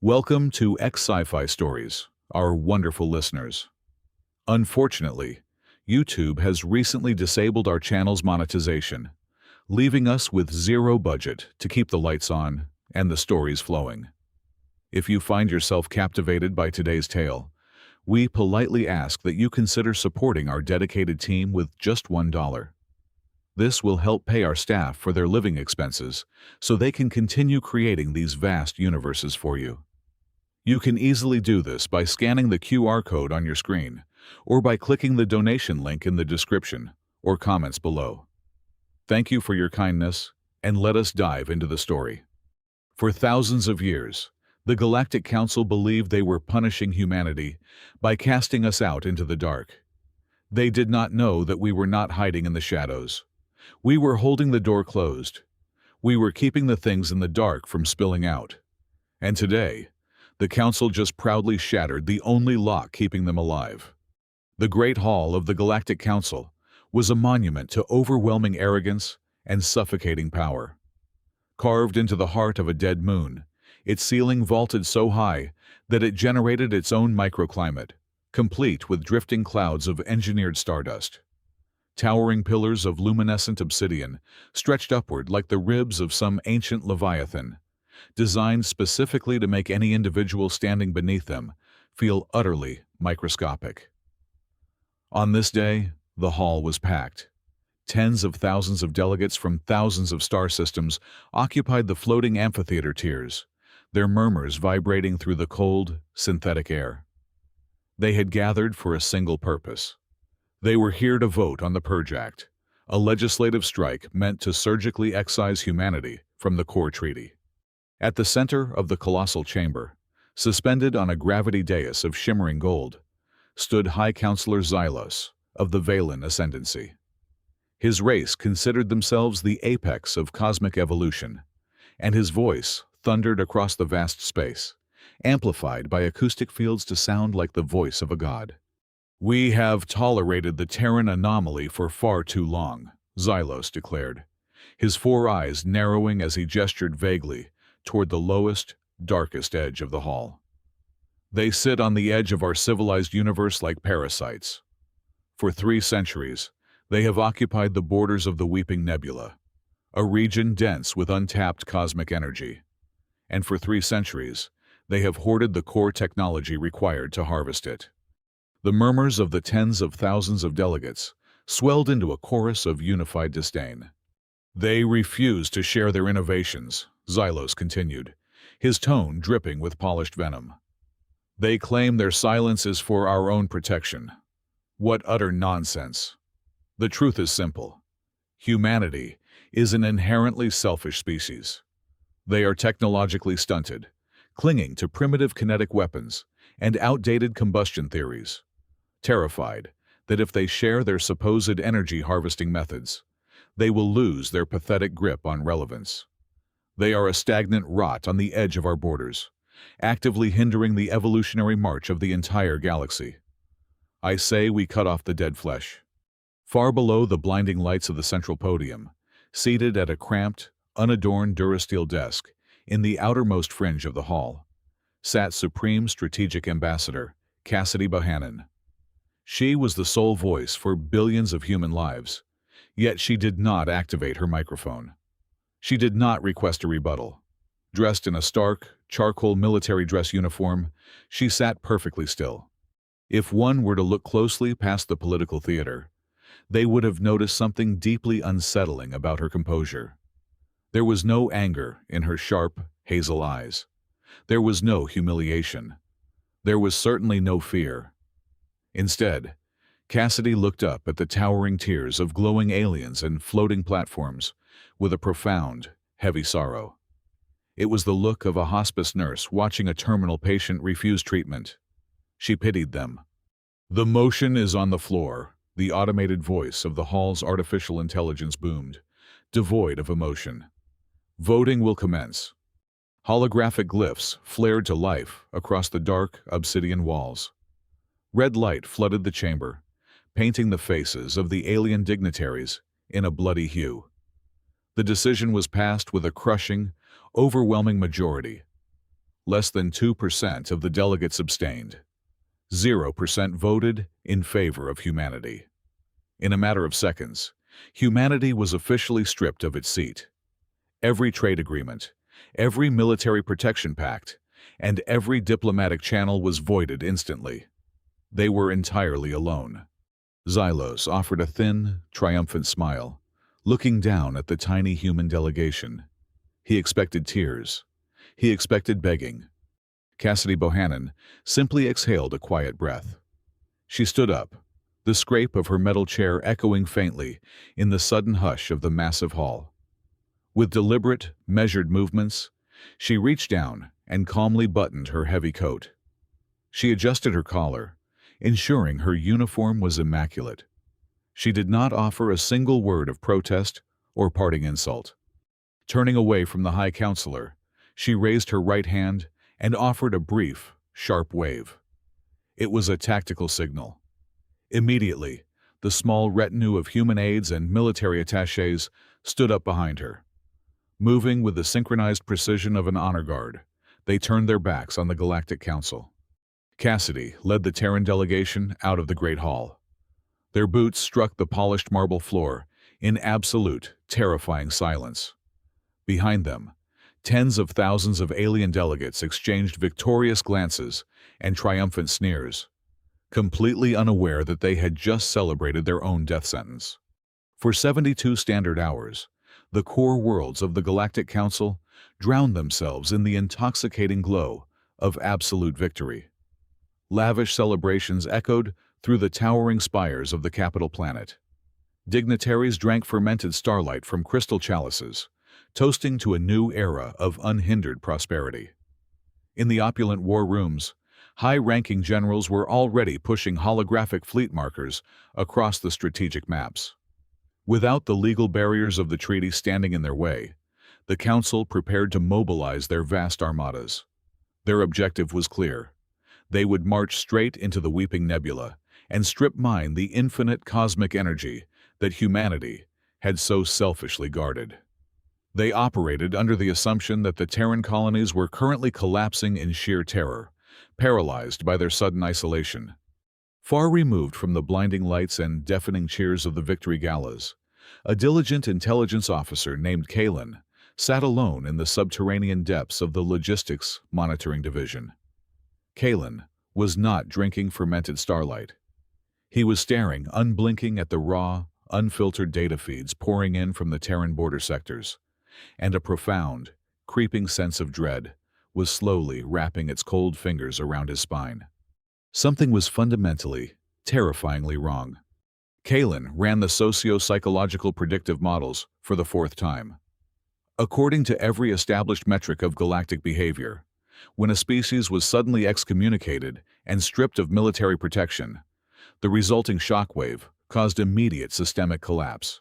Welcome to Sci-fi Stories, our wonderful listeners. Unfortunately, YouTube has recently disabled our channel's monetization, leaving us with zero budget to keep the lights on and the stories flowing. If you find yourself captivated by today's tale, we politely ask that you consider supporting our dedicated team with just $1. This will help pay our staff for their living expenses so they can continue creating these vast universes for you. You can easily do this by scanning the QR code on your screen or by clicking the donation link in the description or comments below. Thank you for your kindness, and let us dive into the story. For thousands of years, the Galactic Council believed they were punishing humanity by casting us out into the dark. They did not know that we were not hiding in the shadows. We were holding the door closed. We were keeping the things in the dark from spilling out. And today, the Council just proudly shattered the only lock keeping them alive. The Great Hall of the Galactic Council was a monument to overwhelming arrogance and suffocating power. Carved into the heart of a dead moon, its ceiling vaulted so high that it generated its own microclimate, complete with drifting clouds of engineered stardust. Towering pillars of luminescent obsidian stretched upward like the ribs of some ancient leviathan, designed specifically to make any individual standing beneath them feel utterly microscopic. On this day, the hall was packed. Tens of thousands of delegates from thousands of star systems occupied the floating amphitheater tiers, their murmurs vibrating through the cold, synthetic air. They had gathered for a single purpose. They were here to vote on the Purge Act, a legislative strike meant to surgically excise humanity from the core treaty. At the center of the colossal chamber, suspended on a gravity dais of shimmering gold, stood High Counselor Xylos of the Valen Ascendancy. His race considered themselves the apex of cosmic evolution, and his voice thundered across the vast space, amplified by acoustic fields to sound like the voice of a god. "We have tolerated the Terran anomaly for far too long," Xylos declared, his four eyes narrowing as he gestured vaguely toward the lowest, darkest edge of the hall. "They sit on the edge of our civilized universe like parasites. For 3 centuries, they have occupied the borders of the Weeping Nebula, a region dense with untapped cosmic energy. And for 3 centuries, they have hoarded the core technology required to harvest it." The murmurs of the tens of thousands of delegates swelled into a chorus of unified disdain. "They refuse to share their innovations," Xylos continued, his tone dripping with polished venom. "They claim their silence is for our own protection. What utter nonsense! The truth is simple. Humanity is an inherently selfish species. They are technologically stunted, clinging to primitive kinetic weapons and outdated combustion theories, terrified that if they share their supposed energy harvesting methods, they will lose their pathetic grip on relevance. They are a stagnant rot on the edge of our borders, actively hindering the evolutionary march of the entire galaxy. I say we cut off the dead flesh." Far below the blinding lights of the central podium, seated at a cramped, unadorned durasteel desk in the outermost fringe of the hall, sat Supreme Strategic Ambassador Cassidy Bohannon. She was the sole voice for billions of human lives, yet she did not activate her microphone. She did not request a rebuttal. Dressed in a stark, charcoal military dress uniform, she sat perfectly still. If one were to look closely past the political theater, they would have noticed something deeply unsettling about her composure. There was no anger in her sharp, hazel eyes. There was no humiliation. There was certainly no fear. Instead, Cassidy looked up at the towering tiers of glowing aliens and floating platforms with a profound, heavy sorrow. It was the look of a hospice nurse watching a terminal patient refuse treatment. She pitied them. "The motion is on the floor," the automated voice of the hall's artificial intelligence boomed, devoid of emotion. "Voting will commence." Holographic glyphs flared to life across the dark, obsidian walls. Red light flooded the chamber, painting the faces of the alien dignitaries in a bloody hue. The decision was passed with a crushing, overwhelming majority. Less than 2% of the delegates abstained. 0% voted in favor of humanity. In a matter of seconds, humanity was officially stripped of its seat. Every trade agreement, every military protection pact, and every diplomatic channel was voided instantly. They were entirely alone. Xylos offered a thin, triumphant smile, looking down at the tiny human delegation. He expected tears. He expected begging. Cassidy Bohannon simply exhaled a quiet breath. She stood up, the scrape of her metal chair echoing faintly in the sudden hush of the massive hall. With deliberate, measured movements, she reached down and calmly buttoned her heavy coat. She adjusted her collar, ensuring her uniform was immaculate. She did not offer a single word of protest or parting insult. Turning away from the High Counselor, she raised her right hand and offered a brief, sharp wave. It was a tactical signal. Immediately, the small retinue of human aides and military attachés stood up behind her. Moving with the synchronized precision of an honor guard, they turned their backs on the Galactic Council. Cassidy led the Terran delegation out of the Great Hall. Their boots struck the polished marble floor in absolute, terrifying silence. Behind them, tens of thousands of alien delegates exchanged victorious glances and triumphant sneers, completely unaware that they had just celebrated their own death sentence. For 72 standard hours, the core worlds of the Galactic Council drowned themselves in the intoxicating glow of absolute victory. Lavish celebrations echoed through the towering spires of the capital planet. Dignitaries drank fermented starlight from crystal chalices, toasting to a new era of unhindered prosperity. In the opulent war rooms, high-ranking generals were already pushing holographic fleet markers across the strategic maps. Without the legal barriers of the treaty standing in their way, the Council prepared to mobilize their vast armadas. Their objective was clear. They would march straight into the Weeping Nebula and strip mine the infinite cosmic energy that humanity had so selfishly guarded. They operated under the assumption that the Terran colonies were currently collapsing in sheer terror, paralyzed by their sudden isolation. Far removed from the blinding lights and deafening cheers of the victory galas, a diligent intelligence officer named Kalen sat alone in the subterranean depths of the Logistics Monitoring Division. Kalen was not drinking fermented starlight. He was staring unblinking at the raw, unfiltered data feeds pouring in from the Terran border sectors, and a profound, creeping sense of dread was slowly wrapping its cold fingers around his spine. Something was fundamentally, terrifyingly wrong. Kalen ran the socio-psychological predictive models for the fourth time. According to every established metric of galactic behavior, when a species was suddenly excommunicated and stripped of military protection, the resulting shockwave caused immediate systemic collapse.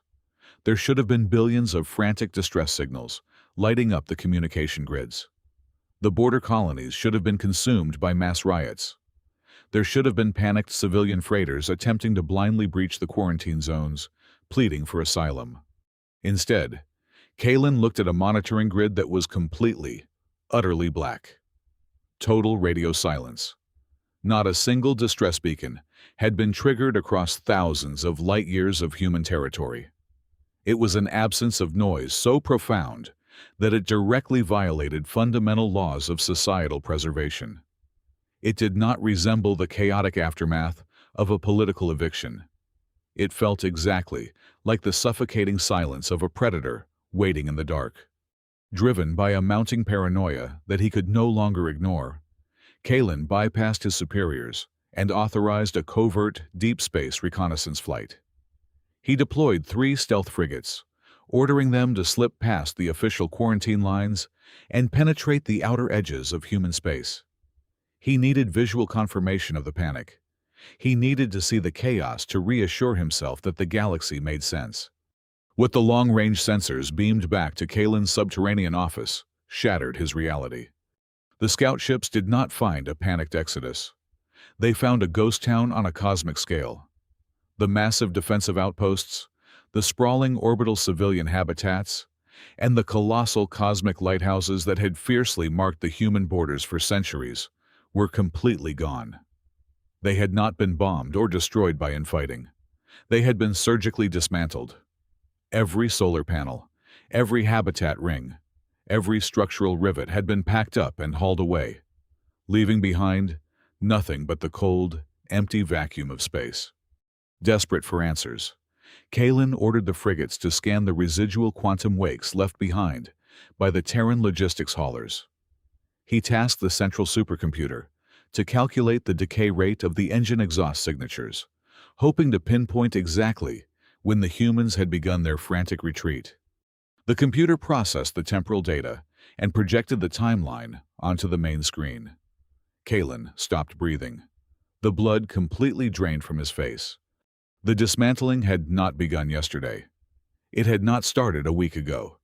There should have been billions of frantic distress signals lighting up the communication grids. The border colonies should have been consumed by mass riots. There should have been panicked civilian freighters attempting to blindly breach the quarantine zones, pleading for asylum. Instead, Kalen looked at a monitoring grid that was completely, utterly black. Total radio silence. Not a single distress beacon had been triggered across thousands of light-years of human territory. It was an absence of noise so profound that it directly violated fundamental laws of societal preservation. It did not resemble the chaotic aftermath of a political eviction. It felt exactly like the suffocating silence of a predator waiting in the dark. Driven by a mounting paranoia that he could no longer ignore, Kalen bypassed his superiors and authorized a covert deep space reconnaissance flight. He deployed 3 stealth frigates, ordering them to slip past the official quarantine lines and penetrate the outer edges of human space. He needed visual confirmation of the panic. He needed to see the chaos to reassure himself that the galaxy made sense. What the long-range sensors beamed back to Kalen's subterranean office shattered his reality. The scout ships did not find a panicked exodus. They found a ghost town on a cosmic scale. The massive defensive outposts, the sprawling orbital civilian habitats, and the colossal cosmic lighthouses that had fiercely marked the human borders for centuries were completely gone. They had not been bombed or destroyed by infighting. They had been surgically dismantled. Every solar panel, every habitat ring, every structural rivet had been packed up and hauled away, leaving behind nothing but the cold, empty vacuum of space. Desperate for answers, Kalin ordered the frigates to scan the residual quantum wakes left behind by the Terran logistics haulers. He tasked the central supercomputer to calculate the decay rate of the engine exhaust signatures, hoping to pinpoint exactly when the humans had begun their frantic retreat. The computer processed the temporal data and projected the timeline onto the main screen. Kalin stopped breathing. The blood completely drained from his face. The dismantling had not begun yesterday. It had not started a week ago.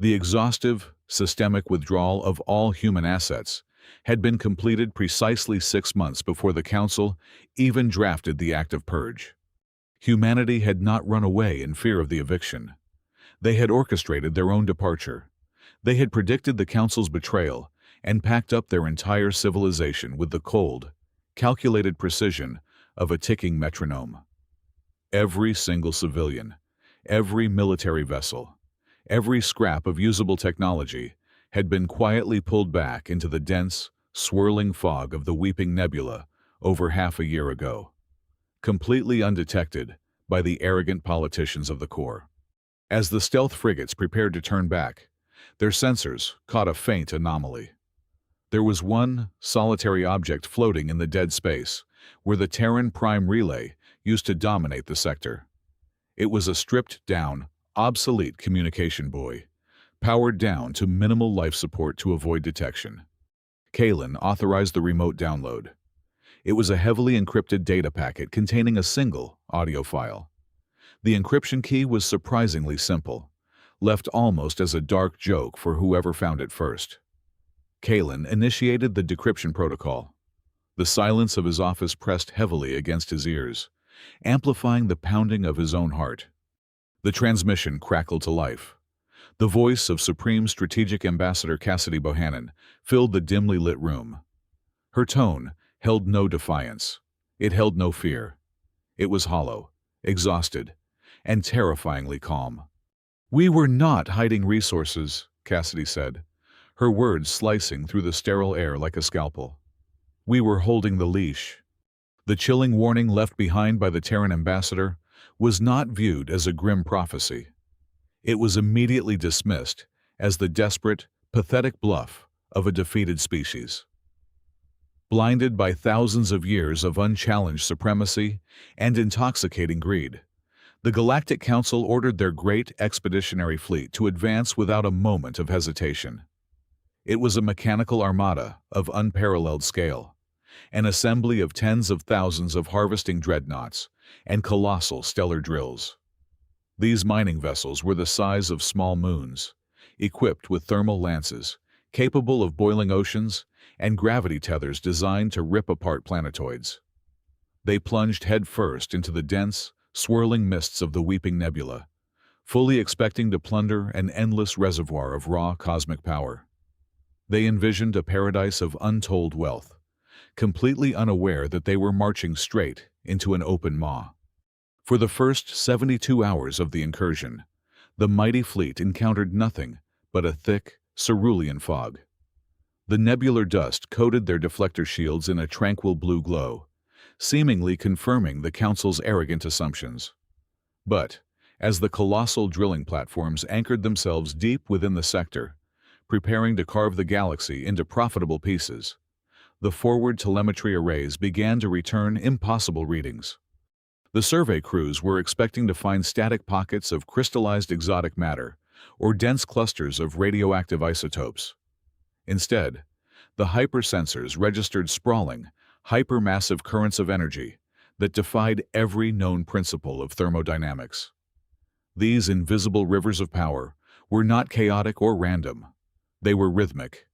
The exhaustive, systemic withdrawal of all human assets had been completed precisely 6 months before the Council even drafted the Act of Purge. Humanity had not run away in fear of the eviction. They had orchestrated their own departure. They had predicted the Council's betrayal and packed up their entire civilization with the cold, calculated precision of a ticking metronome. Every single civilian, every military vessel, every scrap of usable technology had been quietly pulled back into the dense, swirling fog of the Weeping Nebula over half a year ago, completely undetected by the arrogant politicians of the Corps. As the stealth frigates prepared to turn back, their sensors caught a faint anomaly. There was one solitary object floating in the dead space where the Terran Prime Relay used to dominate the sector. It was a stripped-down, obsolete communication buoy, powered down to minimal life support to avoid detection. Kalin authorized the remote download. It was a heavily encrypted data packet containing a single audio file. The encryption key was surprisingly simple, left almost as a dark joke for whoever found it first. Kalin initiated the decryption protocol. The silence of his office pressed heavily against his ears, amplifying the pounding of his own heart. The transmission crackled to life. The voice of Supreme Strategic Ambassador Cassidy Bohannon filled the dimly lit room. Her tone held no defiance. It held no fear. It was hollow, exhausted, and terrifyingly calm. "We were not hiding resources," Cassidy said, her words slicing through the sterile air like a scalpel. "We were holding the leash." The chilling warning left behind by the Terran ambassador was not viewed as a grim prophecy. It was immediately dismissed as the desperate, pathetic bluff of a defeated species. Blinded by thousands of years of unchallenged supremacy and intoxicating greed, the Galactic Council ordered their great expeditionary fleet to advance without a moment of hesitation. It was a mechanical armada of unparalleled scale, an assembly of tens of thousands of harvesting dreadnoughts and colossal stellar drills. These mining vessels were the size of small moons, equipped with thermal lances, capable of boiling oceans, and gravity tethers designed to rip apart planetoids. They plunged headfirst into the dense, swirling mists of the Weeping Nebula, fully expecting to plunder an endless reservoir of raw cosmic power. They envisioned a paradise of untold wealth, completely unaware that they were marching straight into an open maw. For the first 72 hours of the incursion, the mighty fleet encountered nothing but a thick, cerulean fog. The nebular dust coated their deflector shields in a tranquil blue glow, seemingly confirming the Council's arrogant assumptions. But, as the colossal drilling platforms anchored themselves deep within the sector, preparing to carve the galaxy into profitable pieces, the forward telemetry arrays began to return impossible readings. The survey crews were expecting to find static pockets of crystallized exotic matter or dense clusters of radioactive isotopes. Instead, the hypersensors registered sprawling, hypermassive currents of energy that defied every known principle of thermodynamics. These invisible rivers of power were not chaotic or random. They were rhythmic.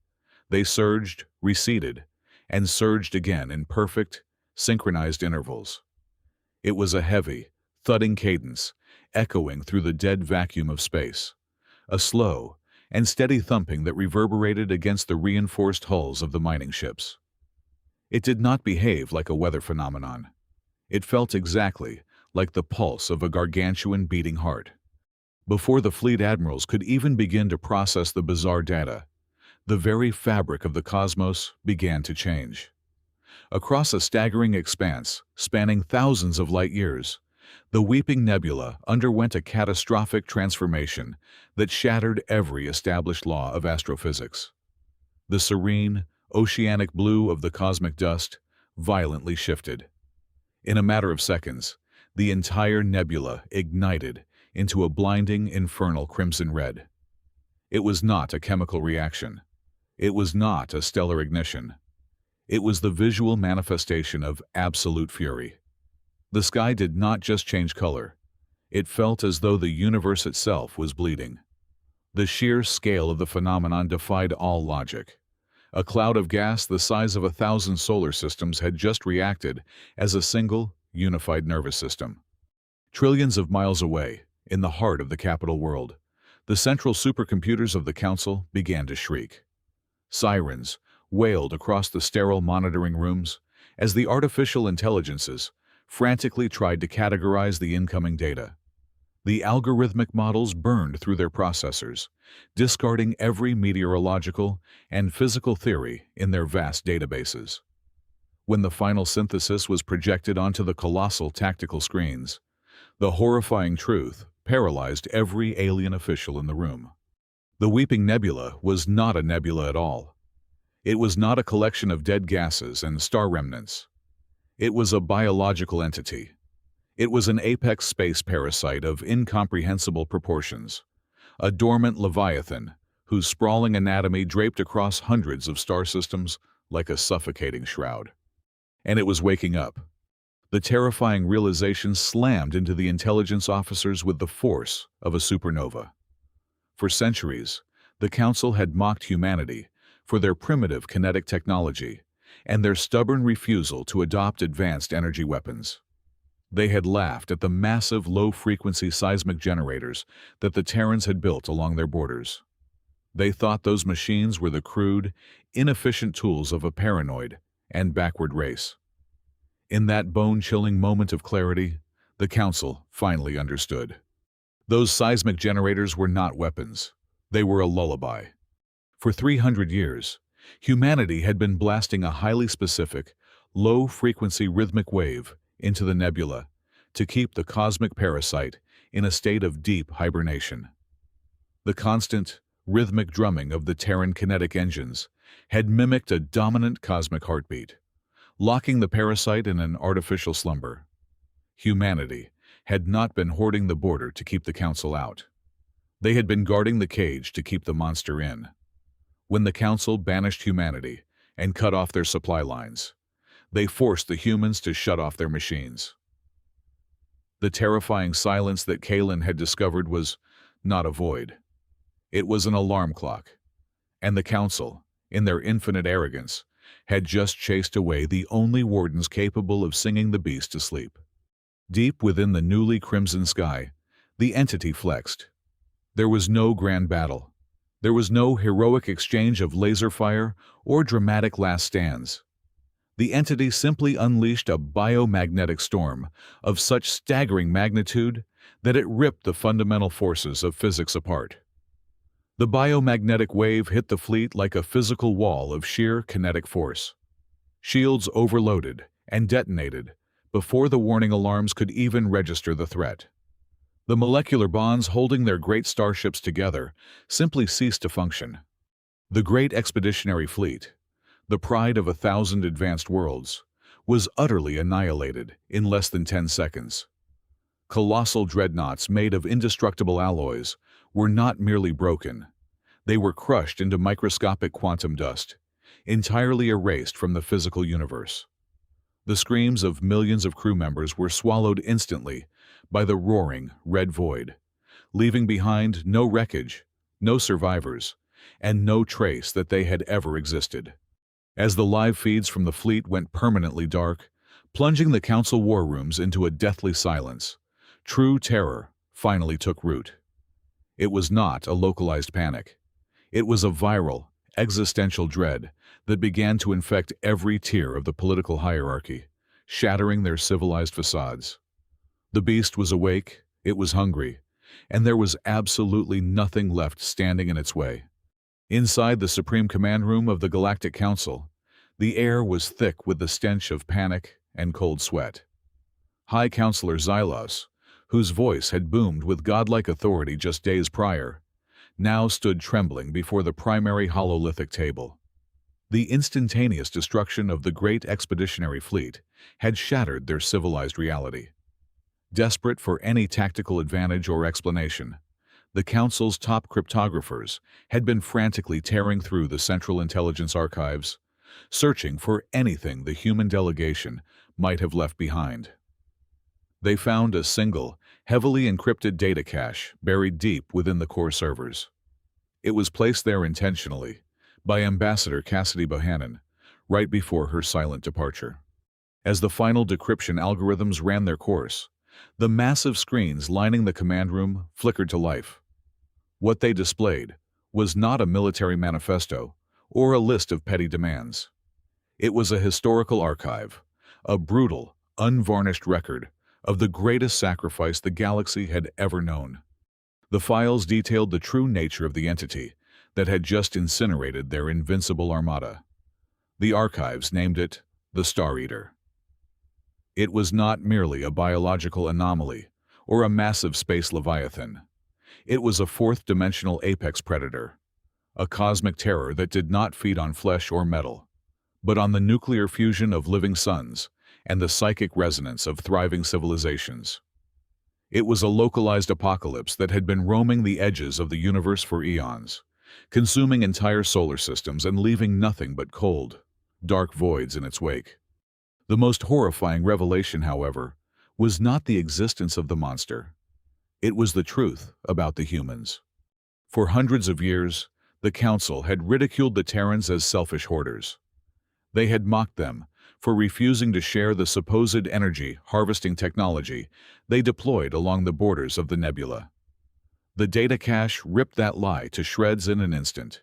They surged, receded, and surged again in perfect, synchronized intervals. It was a heavy, thudding cadence, echoing through the dead vacuum of space, a slow and steady thumping that reverberated against the reinforced hulls of the mining ships. It did not behave like a weather phenomenon. It felt exactly like the pulse of a gargantuan beating heart. Before the fleet admirals could even begin to process the bizarre data, the very fabric of the cosmos began to change. Across a staggering expanse, spanning thousands of light years, the Weeping Nebula underwent a catastrophic transformation that shattered every established law of astrophysics. The serene, oceanic blue of the cosmic dust violently shifted. In a matter of seconds, the entire nebula ignited into a blinding, infernal crimson red. It was not a chemical reaction. It was not a stellar ignition. It was the visual manifestation of absolute fury. The sky did not just change color. It felt as though the universe itself was bleeding. The sheer scale of the phenomenon defied all logic. A cloud of gas the size of 1,000 solar systems had just reacted as a single, unified nervous system. Trillions of miles away, in the heart of the capital world, the central supercomputers of the Council began to shriek. Sirens wailed across the sterile monitoring rooms as the artificial intelligences frantically tried to categorize the incoming data. The algorithmic models burned through their processors, discarding every meteorological and physical theory in their vast databases. When the final synthesis was projected onto the colossal tactical screens, the horrifying truth paralyzed every alien official in the room. The Weeping Nebula was not a nebula at all. It was not a collection of dead gases and star remnants. It was a biological entity. It was an apex space parasite of incomprehensible proportions, a dormant leviathan whose sprawling anatomy draped across hundreds of star systems like a suffocating shroud. And it was waking up. The terrifying realization slammed into the intelligence officers with the force of a supernova. For centuries, the Council had mocked humanity for their primitive kinetic technology and their stubborn refusal to adopt advanced energy weapons. They had laughed at the massive low-frequency seismic generators that the Terrans had built along their borders. They thought those machines were the crude, inefficient tools of a paranoid and backward race. In that bone-chilling moment of clarity, the Council finally understood. Those seismic generators were not weapons. They were a lullaby. For 300 years, humanity had been blasting a highly specific, low-frequency rhythmic wave into the nebula to keep the cosmic parasite in a state of deep hibernation. The constant, rhythmic drumming of the Terran kinetic engines had mimicked a dominant cosmic heartbeat, locking the parasite in an artificial slumber. Humanity had not been hoarding the border to keep the Council out. They had been guarding the cage to keep the monster in. When the Council banished humanity and cut off their supply lines, they forced the humans to shut off their machines. The terrifying silence that Kalen had discovered was not a void. It was an alarm clock, and the Council, in their infinite arrogance, had just chased away the only wardens capable of singing the beast to sleep. Deep within the newly crimson sky, the entity flexed. There was no grand battle. There was no heroic exchange of laser fire or dramatic last stands. The entity simply unleashed a biomagnetic storm of such staggering magnitude that it ripped the fundamental forces of physics apart. The biomagnetic wave hit the fleet like a physical wall of sheer kinetic force. Shields overloaded and detonated before the warning alarms could even register the threat. The molecular bonds holding their great starships together simply ceased to function. The great expeditionary fleet, the pride of 1,000 advanced worlds, was utterly annihilated in less than 10 seconds. Colossal dreadnoughts made of indestructible alloys were not merely broken. They were crushed into microscopic quantum dust, entirely erased from the physical universe. The screams of millions of crew members were swallowed instantly by the roaring red void, leaving behind no wreckage, no survivors, and no trace that they had ever existed. As the live feeds from the fleet went permanently dark, plunging the Council war rooms into a deathly silence, true terror finally took root. It was not a localized panic. It was a viral, existential dread that began to infect every tier of the political hierarchy, shattering their civilized facades. The beast was awake, it was hungry, and there was absolutely nothing left standing in its way. Inside the Supreme Command Room of the Galactic Council, the air was thick with the stench of panic and cold sweat. High Counselor Xylos, whose voice had boomed with godlike authority just days prior, now stood trembling before the primary hololithic table. The instantaneous destruction of the great expeditionary fleet had shattered their civilized reality. Desperate for any tactical advantage or explanation, the Council's top cryptographers had been frantically tearing through the Central Intelligence Archives, searching for anything the human delegation might have left behind. They found a single, heavily encrypted data cache buried deep within the core servers. It was placed there intentionally by Ambassador Cassidy Bohannon right before her silent departure. As the final decryption algorithms ran their course, the massive screens lining the command room flickered to life. What they displayed was not a military manifesto or a list of petty demands. It was a historical archive, a brutal, unvarnished record of the greatest sacrifice the galaxy had ever known. The files detailed the true nature of the entity that had just incinerated their invincible armada. The archives named it the Star Eater. It was not merely a biological anomaly or a massive space leviathan. It was a fourth-dimensional apex predator, a cosmic terror that did not feed on flesh or metal, but on the nuclear fusion of living suns and the psychic resonance of thriving civilizations. It was a localized apocalypse that had been roaming the edges of the universe for eons, consuming entire solar systems and leaving nothing but cold, dark voids in its wake. The most horrifying revelation, however, was not the existence of the monster. It was the truth about the humans. For hundreds of years, the Council had ridiculed the Terrans as selfish hoarders. They had mocked them for refusing to share the supposed energy harvesting technology they deployed along the borders of the nebula. The data cache ripped that lie to shreds in an instant.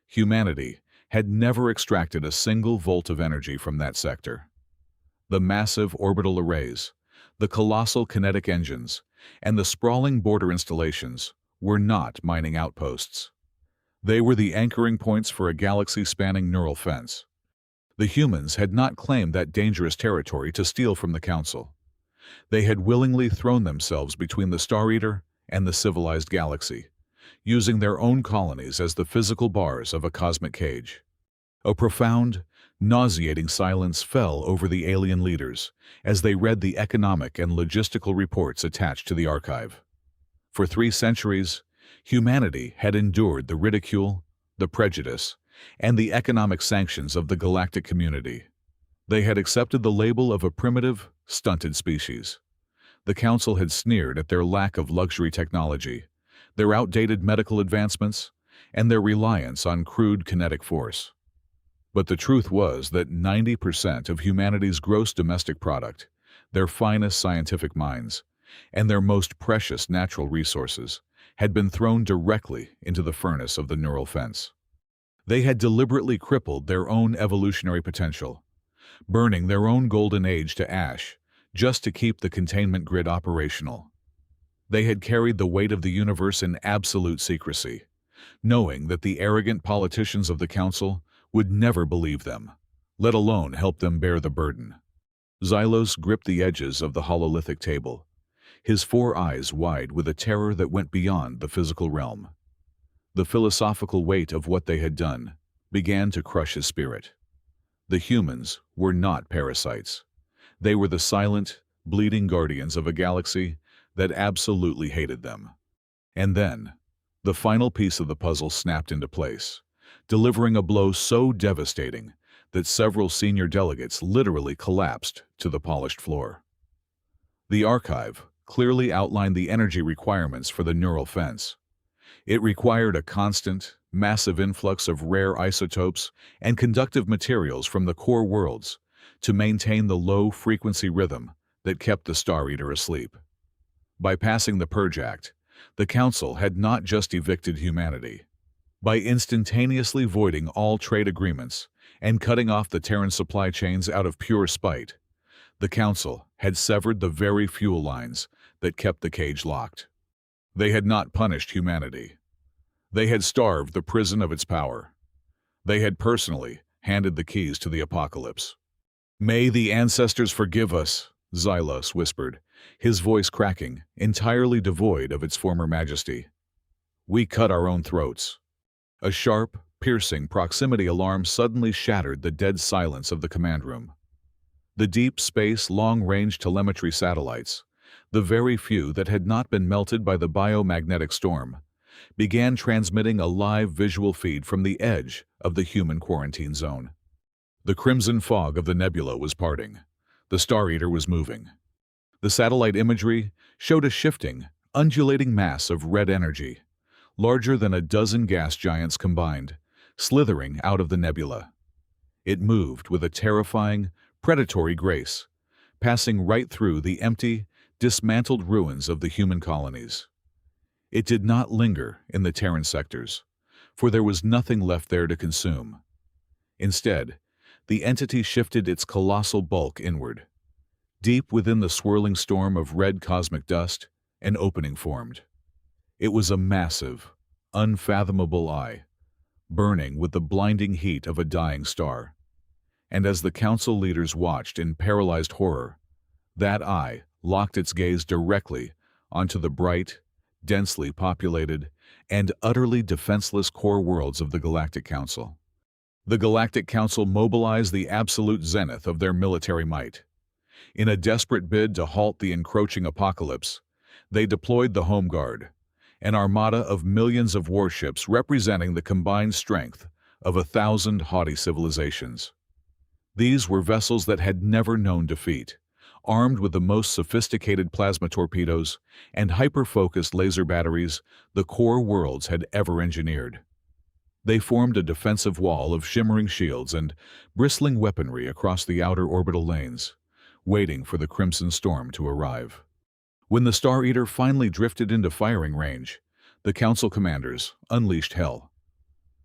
Humanity had never extracted a single volt of energy from that sector. The massive orbital arrays, the colossal kinetic engines, and the sprawling border installations were not mining outposts. They were the anchoring points for a galaxy-spanning neural fence. The humans had not claimed that dangerous territory to steal from the Council. They had willingly thrown themselves between the Star Eater and the civilized galaxy, using their own colonies as the physical bars of a cosmic cage. A profound, nauseating silence fell over the alien leaders as they read the economic and logistical reports attached to the archive. For 3 centuries, humanity had endured the ridicule, the prejudice, and the economic sanctions of the galactic community. They had accepted the label of a primitive, stunted species. The Council had sneered at their lack of luxury technology, their outdated medical advancements, and their reliance on crude kinetic force. But the truth was that 90% of humanity's gross domestic product, their finest scientific minds, and their most precious natural resources, had been thrown directly into the furnace of the neural fence. They had deliberately crippled their own evolutionary potential, burning their own golden age to ash just to keep the containment grid operational. They had carried the weight of the universe in absolute secrecy, knowing that the arrogant politicians of the Council would never believe them, let alone help them bear the burden. Xylos gripped the edges of the hololithic table, his 4 eyes wide with a terror that went beyond the physical realm. The philosophical weight of what they had done began to crush his spirit. The humans were not parasites. They were the silent, bleeding guardians of a galaxy that absolutely hated them. And then, the final piece of the puzzle snapped into place, delivering a blow so devastating that several senior delegates literally collapsed to the polished floor. The archive clearly outlined the energy requirements for the neural fence. It required a constant, massive influx of rare isotopes and conductive materials from the core worlds to maintain the low-frequency rhythm that kept the Star Eater asleep. By passing the Purge Act, The Council had not just evicted humanity. By instantaneously voiding all trade agreements and cutting off the Terran supply chains out of pure spite, the Council had severed the very fuel lines that kept the cage locked. They had not punished humanity. They had starved the prison of its power. They had personally handed the keys to the apocalypse. "May the ancestors forgive us," Xylos whispered, his voice cracking, entirely devoid of its former majesty. "We cut our own throats." A sharp, piercing proximity alarm suddenly shattered the dead silence of the command room. The deep space long-range telemetry satellites, the very few that had not been melted by the biomagnetic storm, began transmitting a live visual feed from the edge of the human quarantine zone. The crimson fog of the nebula was parting. The Star Eater was moving. The satellite imagery showed a shifting, undulating mass of red energy, larger than a dozen gas giants combined, slithering out of the nebula. It moved with a terrifying, predatory grace, passing right through the empty, dismantled ruins of the human colonies. It did not linger in the Terran sectors, for there was nothing left there to consume. Instead, the entity shifted its colossal bulk inward. Deep within the swirling storm of red cosmic dust, an opening formed. It was a massive, unfathomable eye, burning with the blinding heat of a dying star. And as the Council leaders watched in paralyzed horror, that eye locked its gaze directly onto the bright, densely populated, and utterly defenseless core worlds of the Galactic Council. The Galactic Council mobilized the absolute zenith of their military might. In a desperate bid to halt the encroaching apocalypse, they deployed the Home Guard, an armada of millions of warships representing the combined strength of 1,000 haughty civilizations. These were vessels that had never known defeat, armed with the most sophisticated plasma torpedoes and hyper-focused laser batteries the core worlds had ever engineered. They formed a defensive wall of shimmering shields and bristling weaponry across the outer orbital lanes, waiting for the Crimson Storm to arrive. When the Star Eater finally drifted into firing range, the Council commanders unleashed hell.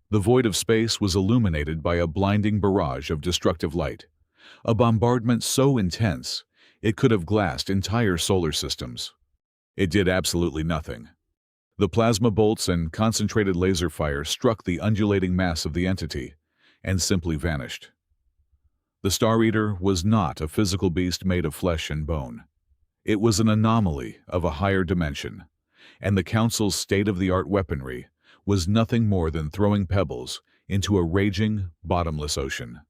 The void of space was illuminated by a blinding barrage of destructive light, a bombardment so intense it could have glassed entire solar systems. It did absolutely nothing. The plasma bolts and concentrated laser fire struck the undulating mass of the entity and simply vanished. The Star Eater was not a physical beast made of flesh and bone. It was an anomaly of a higher dimension, and the Council's state-of-the-art weaponry was nothing more than throwing pebbles into a raging, bottomless ocean.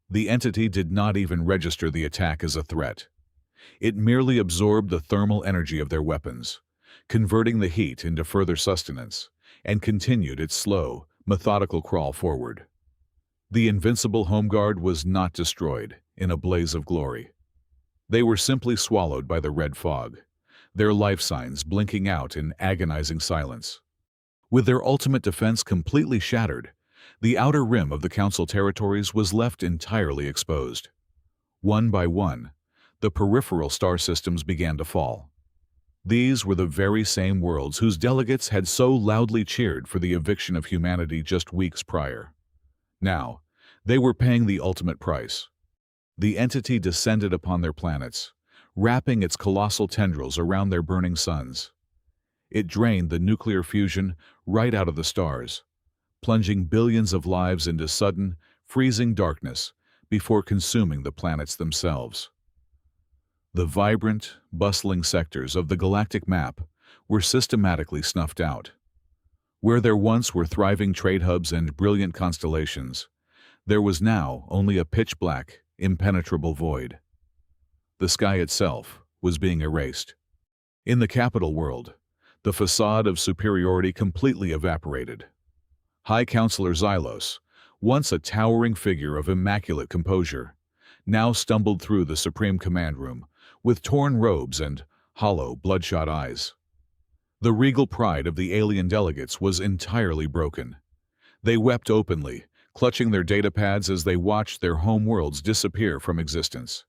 The entity did not even register the attack as a threat. It merely absorbed the thermal energy of their weapons, converting the heat into further sustenance, and continued its slow, methodical crawl forward. The invincible Home Guard was not destroyed in a blaze of glory. They were simply swallowed by the red fog, their life signs blinking out in agonizing silence. With their ultimate defense completely shattered, the outer rim of the Council territories was left entirely exposed. One by one, the peripheral star systems began to fall. These were the very same worlds whose delegates had so loudly cheered for the eviction of humanity just weeks prior. Now, they were paying the ultimate price. The entity descended upon their planets, wrapping its colossal tendrils around their burning suns. It drained the nuclear fusion right out of the stars, plunging billions of lives into sudden, freezing darkness before consuming the planets themselves. The vibrant, bustling sectors of the galactic map were systematically snuffed out. Where there once were thriving trade hubs and brilliant constellations, there was now only a pitch-black, impenetrable void. The sky itself was being erased. In the capital world, the facade of superiority completely evaporated. High Counselor Xylos, once a towering figure of immaculate composure, now stumbled through the Supreme Command Room with torn robes and hollow, bloodshot eyes. The regal pride of the alien delegates was entirely broken. They wept openly, clutching their datapads as they watched their home worlds disappear from existence.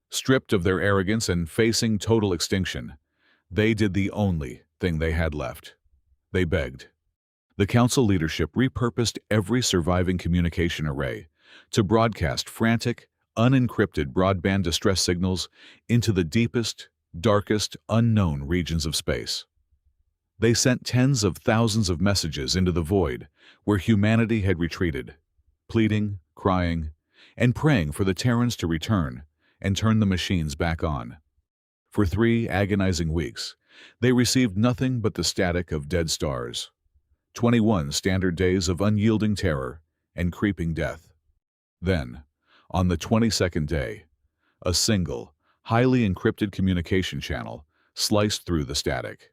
Stripped of their arrogance and facing total extinction, they did the only thing they had left. They begged. The council leadership repurposed every surviving communication array to broadcast frantic, unencrypted broadband distress signals into the deepest, darkest, unknown regions of space. They sent tens of thousands of messages into the void where humanity had retreated, pleading, crying, and praying for the Terrans to return and turn the machines back on. For 3 agonizing weeks, they received nothing but the static of dead stars, 21 standard days of unyielding terror and creeping death. Then, on the 22nd day, a single, highly encrypted communication channel sliced through the static.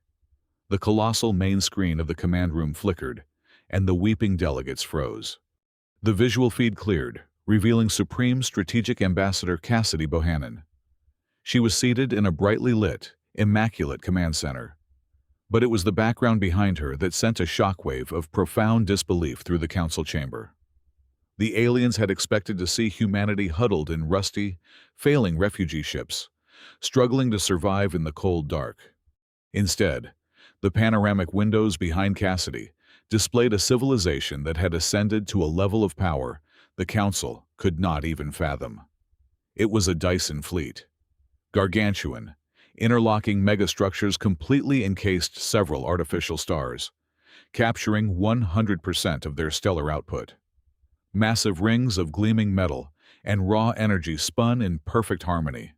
The colossal main screen of the command room flickered, and the weeping delegates froze. The visual feed cleared, revealing Supreme Strategic Ambassador Cassidy Bohannon. She was seated in a brightly lit, immaculate command center. But it was the background behind her that sent a shockwave of profound disbelief through the council chamber. The aliens had expected to see humanity huddled in rusty, failing refugee ships, struggling to survive in the cold dark. Instead, the panoramic windows behind Cassidy displayed a civilization that had ascended to a level of power the council could not even fathom. It was a Dyson fleet. Gargantuan, interlocking megastructures completely encased several artificial stars, capturing 100% of their stellar output. Massive rings of gleaming metal and raw energy spun in perfect harmony.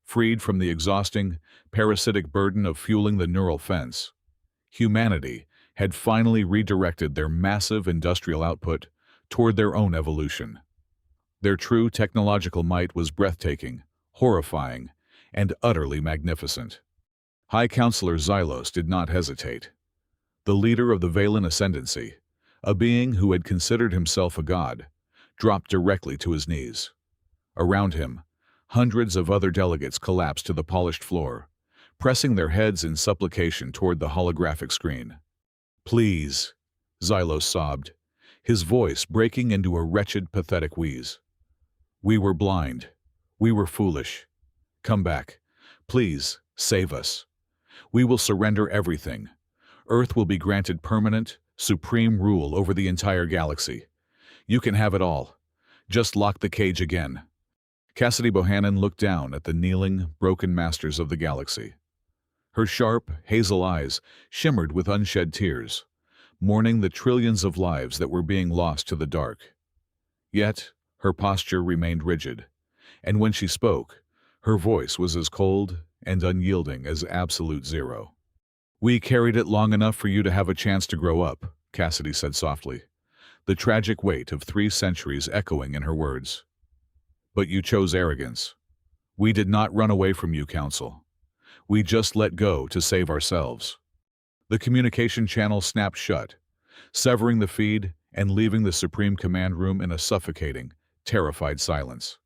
Freed from the exhausting, parasitic burden of fueling the neural fence, humanity had finally redirected their massive industrial output toward their own evolution. Their true technological might was breathtaking, horrifying, and utterly magnificent. High Counselor Xylos did not hesitate. The leader of the Valen Ascendancy, a being who had considered himself a god, dropped directly to his knees. Around him, hundreds of other delegates collapsed to the polished floor, pressing their heads in supplication toward the holographic screen. "Please," Xylos sobbed, his voice breaking into a wretched, pathetic wheeze. "We were blind. We were foolish. Come back. Please, save us. We will surrender everything. Earth will be granted permanent, supreme rule over the entire galaxy. You can have it all. Just lock the cage again." Cassidy Bohannon looked down at the kneeling, broken masters of the galaxy. Her sharp, hazel eyes shimmered with unshed tears, mourning the trillions of lives that were being lost to the dark. Yet, her posture remained rigid, and when she spoke, her voice was as cold and unyielding as absolute zero. "We carried it long enough for you to have a chance to grow up," Cassidy said softly, the tragic weight of 3 centuries echoing in her words. "But you chose arrogance. We did not run away from you, Council. We just let go to save ourselves." The communication channel snapped shut, severing the feed and leaving the Supreme Command Room in a suffocating, terrified silence.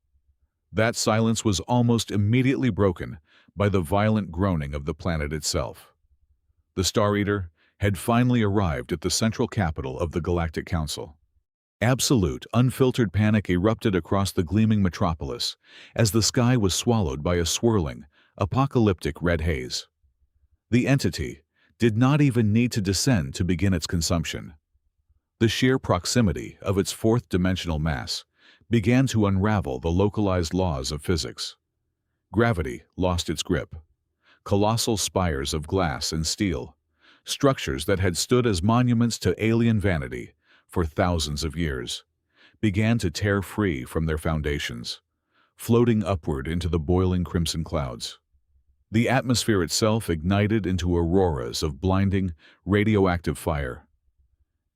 That silence was almost immediately broken by the violent groaning of the planet itself. The Star Eater had finally arrived at the central capital of the Galactic Council. Absolute, unfiltered panic erupted across the gleaming metropolis as the sky was swallowed by a swirling, apocalyptic red haze. The entity did not even need to descend to begin its consumption. The sheer proximity of its fourth-dimensional mass began to unravel the localized laws of physics. Gravity lost its grip. Colossal spires of glass and steel, structures that had stood as monuments to alien vanity for thousands of years, began to tear free from their foundations, floating upward into the boiling crimson clouds. The atmosphere itself ignited into auroras of blinding, radioactive fire.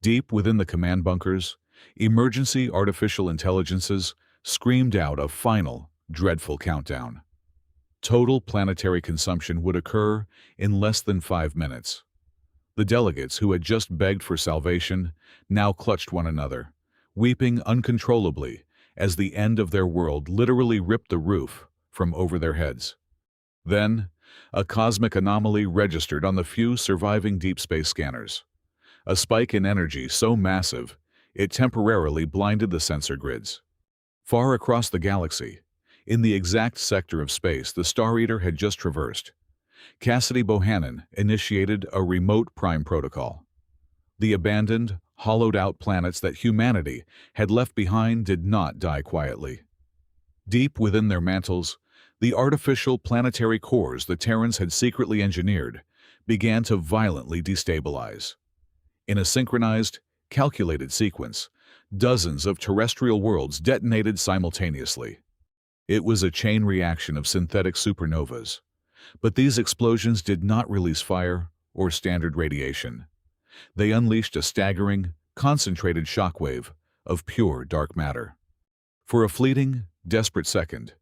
Deep within the command bunkers, emergency artificial intelligences screamed out a final, dreadful countdown. Total planetary consumption would occur in less than 5 minutes. The delegates who had just begged for salvation now clutched one another, weeping uncontrollably as the end of their world literally ripped the roof from over their heads. Then, a cosmic anomaly registered on the few surviving deep space scanners. A spike in energy so massive, it temporarily blinded the sensor grids. Far across the galaxy, in the exact sector of space the Star Eater had just traversed, Cassidy Bohannon initiated a remote prime protocol. The abandoned, hollowed-out planets that humanity had left behind did not die quietly. Deep within their mantles, the artificial planetary cores the Terrans had secretly engineered began to violently destabilize. In a synchronized, calculated sequence, dozens of terrestrial worlds detonated simultaneously. It was a chain reaction of synthetic supernovas. But these explosions did not release fire or standard radiation. They unleashed a staggering, concentrated shockwave of pure dark matter. For a fleeting, desperate second,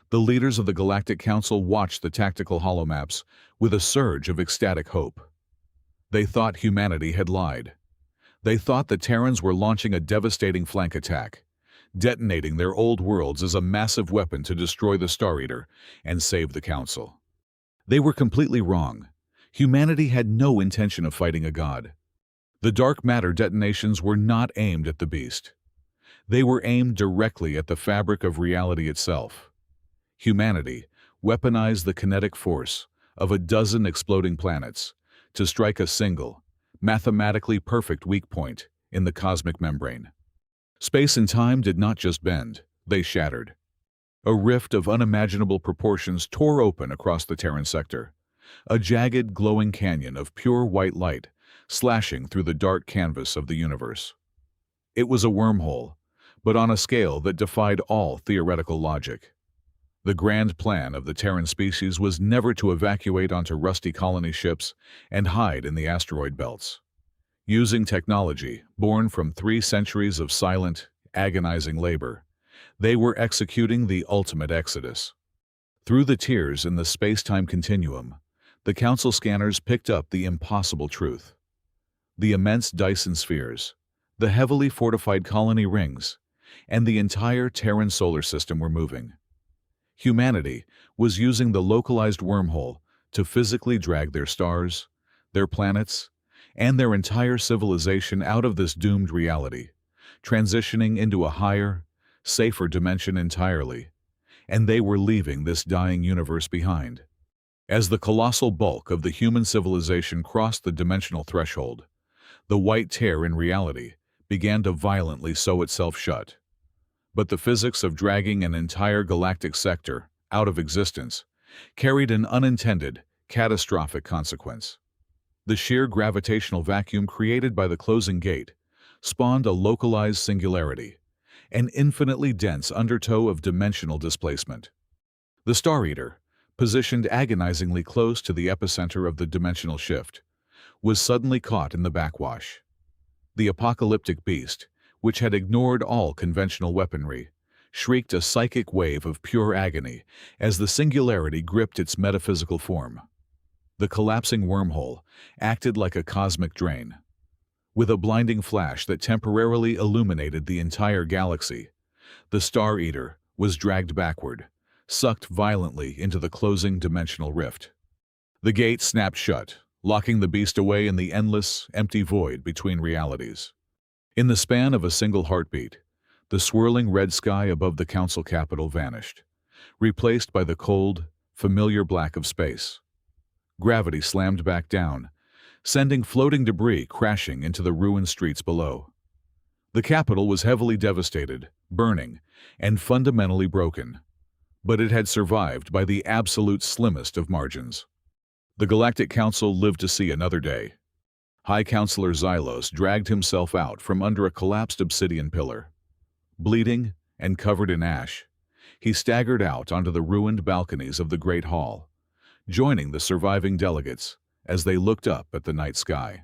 the leaders of the Galactic Council watched the tactical holomaps with a surge of ecstatic hope. They thought humanity had lied. They thought the Terrans were launching a devastating flank attack, detonating their old worlds as a massive weapon to destroy the Star Eater and save the Council. They were completely wrong. Humanity had no intention of fighting a god. The dark matter detonations were not aimed at the beast. They were aimed directly at the fabric of reality itself. Humanity weaponized the kinetic force of a dozen exploding planets to strike a single, mathematically perfect weak point in the cosmic membrane. Space and time did not just bend, they shattered. A rift of unimaginable proportions tore open across the Terran sector, a jagged, glowing canyon of pure white light slashing through the dark canvas of the universe. It was a wormhole, but on a scale that defied all theoretical logic. The grand plan of the Terran species was never to evacuate onto rusty colony ships and hide in the asteroid belts. Using technology born from 3 centuries of silent, agonizing labor, they were executing the ultimate exodus. Through the tiers in the space-time continuum, the Council scanners picked up the impossible truth. The immense Dyson spheres, the heavily fortified colony rings, and the entire Terran solar system were moving. Humanity was using the localized wormhole to physically drag their stars, their planets, and their entire civilization out of this doomed reality, transitioning into a higher, safer dimension entirely, and they were leaving this dying universe behind. As the colossal bulk of the human civilization crossed the dimensional threshold, the white tear in reality began to violently sew itself shut. But the physics of dragging an entire galactic sector out of existence carried an unintended, catastrophic consequence. The sheer gravitational vacuum created by the closing gate spawned a localized singularity, an infinitely dense undertow of dimensional displacement. The Star Eater, positioned agonizingly close to the epicenter of the dimensional shift, was suddenly caught in the backwash. The apocalyptic beast, which had ignored all conventional weaponry, shrieked a psychic wave of pure agony as the singularity gripped its metaphysical form. The collapsing wormhole acted like a cosmic drain. With a blinding flash that temporarily illuminated the entire galaxy, the Star Eater was dragged backward, sucked violently into the closing dimensional rift. The gate snapped shut, locking the beast away in the endless, empty void between realities. In the span of a single heartbeat, the swirling red sky above the Council capital vanished, replaced by the cold, familiar black of space. Gravity slammed back down, sending floating debris crashing into the ruined streets below. The capital was heavily devastated, burning, and fundamentally broken, but it had survived by the absolute slimmest of margins. The Galactic Council lived to see another day. High Counselor Xylos dragged himself out from under a collapsed obsidian pillar. Bleeding and covered in ash, he staggered out onto the ruined balconies of the Great Hall, joining the surviving delegates as they looked up at the night sky.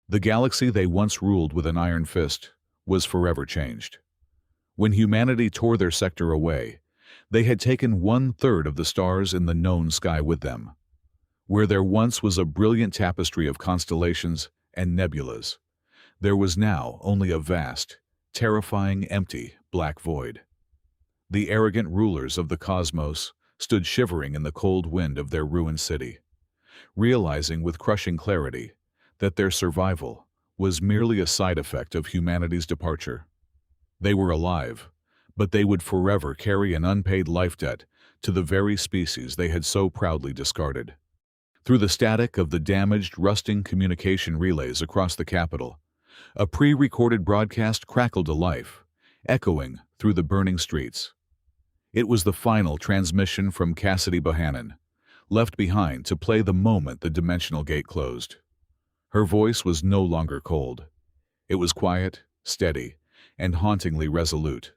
The galaxy they once ruled with an iron fist was forever changed. When humanity tore their sector away, they had taken 1/3 of the stars in the known sky with them. Where there once was a brilliant tapestry of constellations and nebulas, there was now only a vast, terrifying, empty, black void. The arrogant rulers of the cosmos stood shivering in the cold wind of their ruined city, realizing with crushing clarity that their survival was merely a side effect of humanity's departure. They were alive, but they would forever carry an unpaid life debt to the very species they had so proudly discarded. Through the static of the damaged, rusting communication relays across the capital, a pre-recorded broadcast crackled to life, echoing through the burning streets. It was the final transmission from Cassidy Bohannon, left behind to play the moment the dimensional gate closed. Her voice was no longer cold. It was quiet, steady, and hauntingly resolute.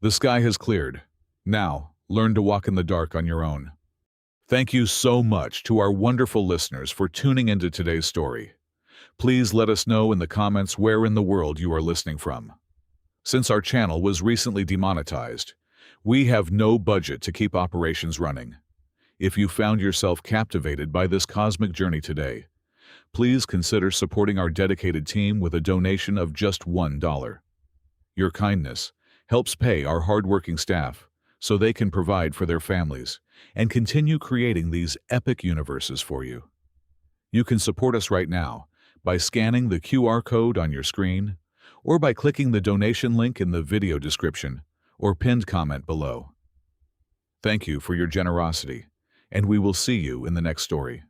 The sky has cleared. Now, learn to walk in the dark on your own. Thank you so much to our wonderful listeners for tuning into today's story. Please let us know in the comments where in the world you are listening from. Since our channel was recently demonetized, we have no budget to keep operations running. If you found yourself captivated by this cosmic journey today, please consider supporting our dedicated team with a donation of just $1. Your kindness helps pay our hardworking staff so they can provide for their families and continue creating these epic universes for you. You can support us right now by scanning the QR code on your screen or by clicking the donation link in the video description or pinned comment below. Thank you for your generosity, and we will see you in the next story.